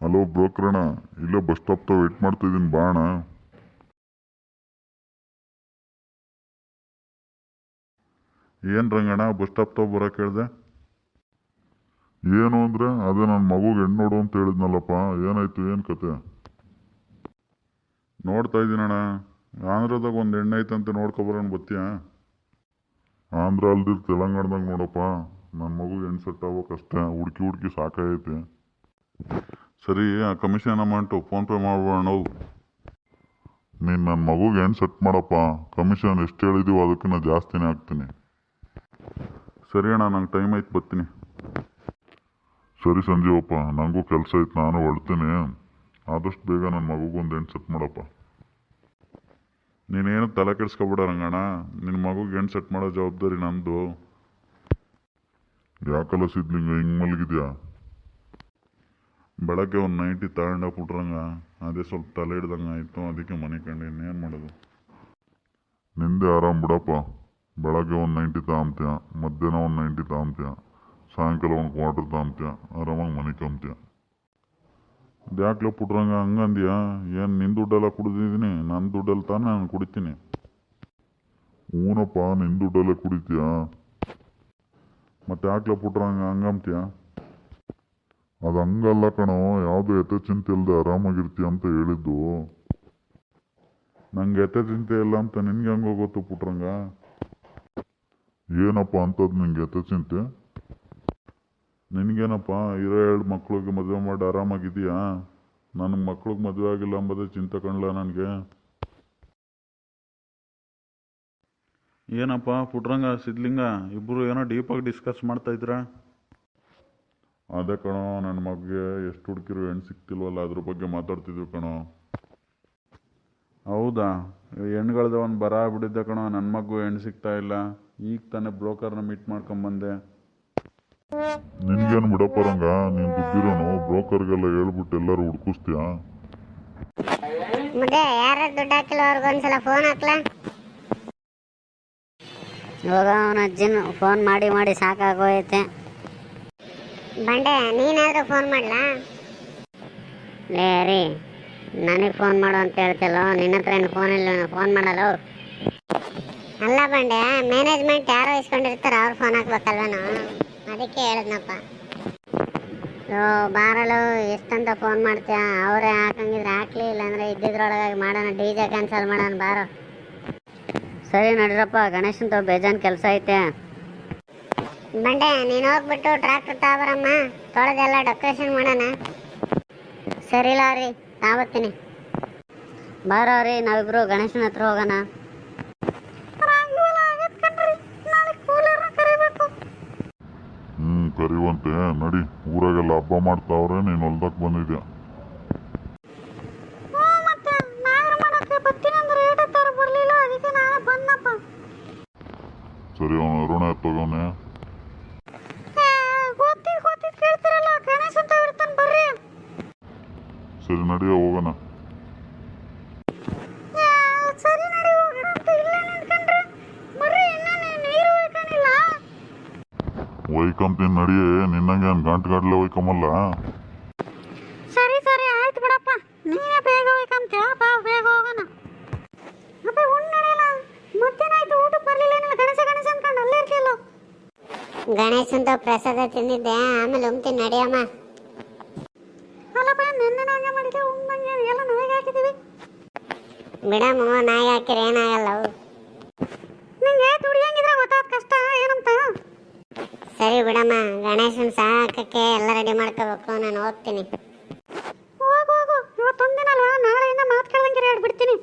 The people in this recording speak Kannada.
ಹಲೋ ಬ್ರೋಕರಣ್ಣ, ಇಲ್ಲೇ ಬಸ್ ಸ್ಟಾಪ್ ವೇಟ್ ಮಾಡ್ತಾ ಇದ್ದೀನಿ, ಬಾ ಅಣ್ಣ. ಏನು ರಂಗಣ್ಣ ಬಸ್ ಸ್ಟಾಪ್ ಬರೋಕೆ ಹೇಳಿದೆ? ಏನು ಅಂದರೆ ಅದೇ ನನ್ನ ಮಗುಗೆ ಹೆಣ್ಣು ನೋಡು ಅಂತ ಹೇಳಿದ್ನಲ್ಲಪ್ಪ, ಏನಾಯ್ತು, ಏನು ಕತೆ? ನೋಡ್ತಾ ಇದ್ದೀನಣ್ಣ, ಆಂಧ್ರದಾಗ ಒಂದು ಹೆಣ್ಣು ಐತಂತೆ, ನೋಡ್ಕೊಬರೋಣ ಬತ್ತೀಯಾ? ಆಂಧ್ರ ಅಲ್ದಿರ್ ತೆಲಂಗಾಣದಾಗ ನೋಡಪ್ಪ, ನನ್ನ ಮಗುಗೆ ಹೆಣ್ಣು ಸೆಟ್ ಆಗ್ಬೇಕಷ್ಟೇ, ಹುಡುಕಿ ಹುಡುಕಿ ಸಾಕಾಗೈತೆ. ಸರಿ, ಆ ಕಮಿಷನ್ ಅಮೌಂಟು ಫೋನ್ಪೇ ಮಾಡ್ಬೋಣ ನಾವು. ನೀನು ನನ್ನ ಮಗುಗೆ ಹೆಣ್ಣು ಸೆಟ್ ಮಾಡಪ್ಪ, ಕಮಿಷನ್ ಎಷ್ಟು ಹೇಳಿದೀವೋ ಅದಕ್ಕಿಂತ ಜಾಸ್ತಿನೇ ಹಾಕ್ತೀನಿ. ಸರಿ ಅಣ್ಣ, ನಂಗೆ ಟೈಮ್ ಆಯ್ತು, ಬರ್ತೀನಿ. ಸರಿ ಸಂಜೀವಪ್ಪ, ನನಗೂ ಕೆಲಸ ಐತೆ, ನಾನು ಹೊರಡ್ತೀನಿ. ಆದಷ್ಟು ಬೇಗ ನನ್ನ ಮಗುಗೊಂದು ಹೆಣ್ಣು ಸೆಟ್ ಮಾಡಪ್ಪ. ನೀನೇನು ತಲೆ ಕೆಡಿಸ್ಕೊಬೇಡ ರಂಗಣ್ಣ, ನಿನ್ನ ಮಗುಗೆ ಹೆಣ್ಣು ಸೆಟ್ ಮಾಡೋ ಜವಾಬ್ದಾರಿ ನಂದು. ಯಾಕಲ್ಲ ಸಿದ್ಲಿಂಗ ಹಿಂಗೆ ಮಲಗಿದ್ಯಾ? ಬೆಳಗ್ಗೆ ಒಂದು 90 ತಗೊಂಡೋಗ್ಬಿಟ್ರಂಗ, ಅದೇ ಸ್ವಲ್ಪ ತಲೆ ಹಿಡ್ದಂಗೆ ಆಯಿತು, ಅದಕ್ಕೆ ಮನೆ ಕಂಡು ಇನ್ನೇನು ಮಾಡೋದು. ನಿಂದೆ ಆರಾಮ್ ಬಿಡಪ್ಪ, ಬೆಳಗ್ಗೆ ಒಂದು 90 ತಗೊಂತೀಯ, ಮಧ್ಯಾಹ್ನ ಒಂದು 90 ತಗೊಂತೀಯ, ಸಾಯಂಕಾಲ ಒಂದು ಕ್ವಾರ್ಟರ್ ತಗೊಂತೀಯ, ಆರಾಮಾಗಿ ಮನೆ ಕಂಬ್ತೀಯ. ಯಾಕ್ಲೆ ಪುಟ್ರಂಗ ಹಂಗಂದ್ಯಾ? ಏನು ನಿನ್ನ ದುಡ್ಡೆಲ್ಲ ಕುಡಿದಿದ್ದೀನಿ? ನನ್ನ ದುಡ್ಡಲ್ಲಿ ತಾನೇ ನಾನು ಕುಡಿತೀನಿ. ಹೂನಪ್ಪ, ನಿನ್ನ ದುಡ್ಡಲ್ಲೇ ಕುಡಿತೀಯಾ? ಮತ್ತೆ ಯಾಕ್ಲೆ ಪುಟ್ರಂಗ ಹಂಗಂತೀಯ? ಅದು ಹಂಗಲ್ಲ ಕಣೋ, ಯಾವುದೋ ಎತ್ತೆ ಚಿಂತೆ ಇಲ್ಲದೆ ಆರಾಮಾಗಿರ್ತೀಯ ಅಂತ ಹೇಳಿದ್ದು. ನಂಗೆ ಎತ್ತೆ ಚಿಂತೆ ಇಲ್ಲ ಅಂತ ನಿನ್ಗೆ ಹೆಂಗೋ ಗೊತ್ತು ಪುಟ್ರಂಗ? ಏನಪ್ಪ ಅಂಥದ್ದು ನಿಂಗೆ ಎತ್ತೆ ಚಿಂತೆ? ನಿನಗೇನಪ್ಪ, ಇರೋ 2 ಮಕ್ಳಿಗೆ ಮದುವೆ ಮಾಡಿ ಆರಾಮಾಗಿದೆಯಾ? ನನಗೆ ಮಕ್ಳಿಗೆ ಮದುವೆ ಆಗಿಲ್ಲ ಅಂಬೋದೇ ಚಿಂತೆ ಕಾಣಲ್ಲ ನನಗೆ. ಏನಪ್ಪ ಪುಟ್ರಂಗ ಸಿದ್ಲಿಂಗ ಇಬ್ಬರು ಏನೋ ಡೀಪಾಗಿ ಡಿಸ್ಕಸ್ ಮಾಡ್ತಾಯಿದ್ರ? ಅದೇ ಕಣೋ, ನನ್ನ ಮಗುಗೆ ಎಷ್ಟು ಹುಡುಕಿರು ಹೆಣ್ಣು ಸಿಗ್ತಿಲ್ವಲ್ಲ, ಅದ್ರ ಬಗ್ಗೆ ಮಾತಾಡ್ತಿದ್ವಿ ಕಣೋ. ಹೌದಾ? ಹೆಣ್ಗಳ್ದೆ ಒಂದು ಬರ ಆಗ್ಬಿಟ್ಟಿದ್ದೆ ಕಣೋ, ನನ್ನ ಮಗು ಹೆಣ್ಣು ಸಿಗ್ತಾ ಇಲ್ಲ. ಈಗ ತಾನೇ ಬ್ರೋಕರ್ನ ಮೀಟ್ ಮಾಡ್ಕೊಂಬಂದೆ. ನಿನ್ಗೇನು ಬಿಡಪ್ಪ ರಂಗ, ನೀನು ದುಡ್ಡಿರೋನು, ಬ್ರೋಕರ್ಗೆಲ್ಲ ಹೇಳ್ಬಿಟ್ಟು ಎಲ್ಲರೂ ಹುಡ್ಕಿಸ್ತೀಯ? ಮುದ್ದೆ ಯಾರು ದುಡ್ಡು ಹಾಕಿಲ್ಲ ಅವ್ರಿಗೊಂದ್ಸಲ ಫೋನ್ ಹಾಕ್ಲಾ? ಇವಾಗ ಅವನ ಅಜ್ಜಿನ ಫೋನ್ ಮಾಡಿ ಮಾಡಿ ಸಾಕಾಗೋಯ್ತೆ. ಬಂಡೆ, ನೀನಾದರೂ ಫೋನ್ ಮಾಡಲಾ? ಲೇ ರೀ, ನನಗೆ ಫೋನ್ ಮಾಡು ಅಂತ ಹೇಳ್ತಿಲ್ಲ, ನಿನ್ನ ಹತ್ರ ಏನು ಫೋನ್ ಇಲ್ಲ, ಫೋನ್ ಮಾಡಲ್ಲ. ಅಲ್ಲ ಬಂಡೆ, ಮ್ಯಾನೇಜ್ಮೆಂಟ್ ಯಾರೋ ಇಸ್ಕೊಂಡಿರ್ತಾರ, ಅವ್ರು ಫೋನ್ ಹಾಕ್ಬೇಕಲ್ವೇನೋ, ಅದಕ್ಕೆ ಹೇಳಿದ್ನಪ್ಪ. ಬಾರಲು ಎಷ್ಟಂತ ಫೋನ್ ಮಾಡ್ತೀಯ? ಅವರೇ ಹಾಕಂಗಿದ್ರೆ ಹಾಕ್ಲಿ, ಇಲ್ಲಾಂದ್ರೆ ಇದ್ದಿದ್ರೊಳಗಾಗಿ ಮಾಡೋಣ, DJ ಕ್ಯಾನ್ಸಲ್ ಮಾಡೋಣ ಬಾರೋ. ಸರಿ ನಡ್ರಪ್ಪ, ಗಣೇಶನ್ ಬೇಜಾನ್ ಕೆಲಸ ಐತೆ. ಬಂಡೆ, ನೀನು ಹೋಗ್ಬಿಟ್ಟು ಟ್ರ್ಯಾಕ್ಟರ್ ತಗೊಬರಮ್ಮ, ತೊಳೆದೆಲ್ಲ ಡೆಕೋರೇಷನ್ ಮಾಡೋಣ. ಸರಿ ರೀ, ತಾವತ್ತೀನಿ. ಬಾರೋ ರೀ, ನಾವಿಬ್ರು ಗಣೇಶನ ಹತ್ರ ಹೋಗೋಣ. ಕರಿವಂತೆ ನಡಿ, ಊರಾಗೆಲ್ಲ ಹಬ್ಬ ಮಾಡ್ತಾವ್ರೆ, ನೀನು ಹೊಲ್ದಕ್ಕೆ ಬಂದಿದ್ಯಾ? ಸರಿ, ಅವನು ಅರುಣ ಎತ್ತೋಗವನೆ. ಸರಿ ನಡಿಯ ಹೋಗೋಣ. ಒಯ್ಕೊಂತೀನಿ ನಡಿಯೇ, ನಿನ್ನಂಗೆ ಗಂಟುಗಡ್ಲೆ ಒಯ್ಕೊಂಬಲ್ಲ. ಸರಿ ಸರಿ ಆಯ್ತು ಬಿಡಪ್ಪ, ನೀನೇ ಬೇಗ ಒಯ್ಕೊಂತೀಯ, ಬಾ ಬೇಗ ಹೋಗೋಣ. ಅಪ್ಪ ಉಣ್ಣಡಿಲ್ಲ, ಮತ್ತೇನಾಯ್ತು? ಊಟಕ್ಕೆ ಬರಲಿಲ್ಲ, ಗಣೇಶ ಗಣೇಶ ಅನ್ಕೊಂಡು ಅಲ್ಲೇ ಇರ್ತಿಲ್ಲ. ಗಣೇಶಂತ ಪ್ರಸಾದ ತಿಂದಿದ್ದೆ, ಆಮೇಲೆ ಉಮ್ತೀನಿ ನಡಿಯಮ್ಮ. ಅಲ್ಲಪ್ಪ, ನಿನ್ನೆ ಹಂಗೆ ಮಾಡಿದ್ದೆ, ಉಮ್ಮಂಗೆ ಎಲ್ಲ ನಾಯಿಗೆ ಹಾಕಿದ್ದೀವಿ. ಬಿಡಮ್ಮ, ನಾಯಿ ಹಾಕಿದ್ರೆ ಏನಾಗಲ್ಲ. ನಿಂಗೆ ದುಡಿಯಂಗಿದ್ರೆ ಗೊತ್ತಾದ ಕಷ್ಟ ಏನಂತ. ಸರಿ ಬಿಡಮ್ಮ, ಗಣೇಶನ್ ಸಾಕಕ್ಕೆ ಎಲ್ಲ ರೆಡಿ ಮಾಡ್ಕೋಬೇಕು, ನಾನು ಹೋಗ್ತೀನಿ. ಹೋಗು ಹೋಗು, ಇವತ್ತೊಂದಿನ ಅಲ್ವಾ, ನಾಳೆಯಿಂದ ಮಾತು ಕೇಳ್ದಂಗೆ ಬಿಡ್ತೀನಿ.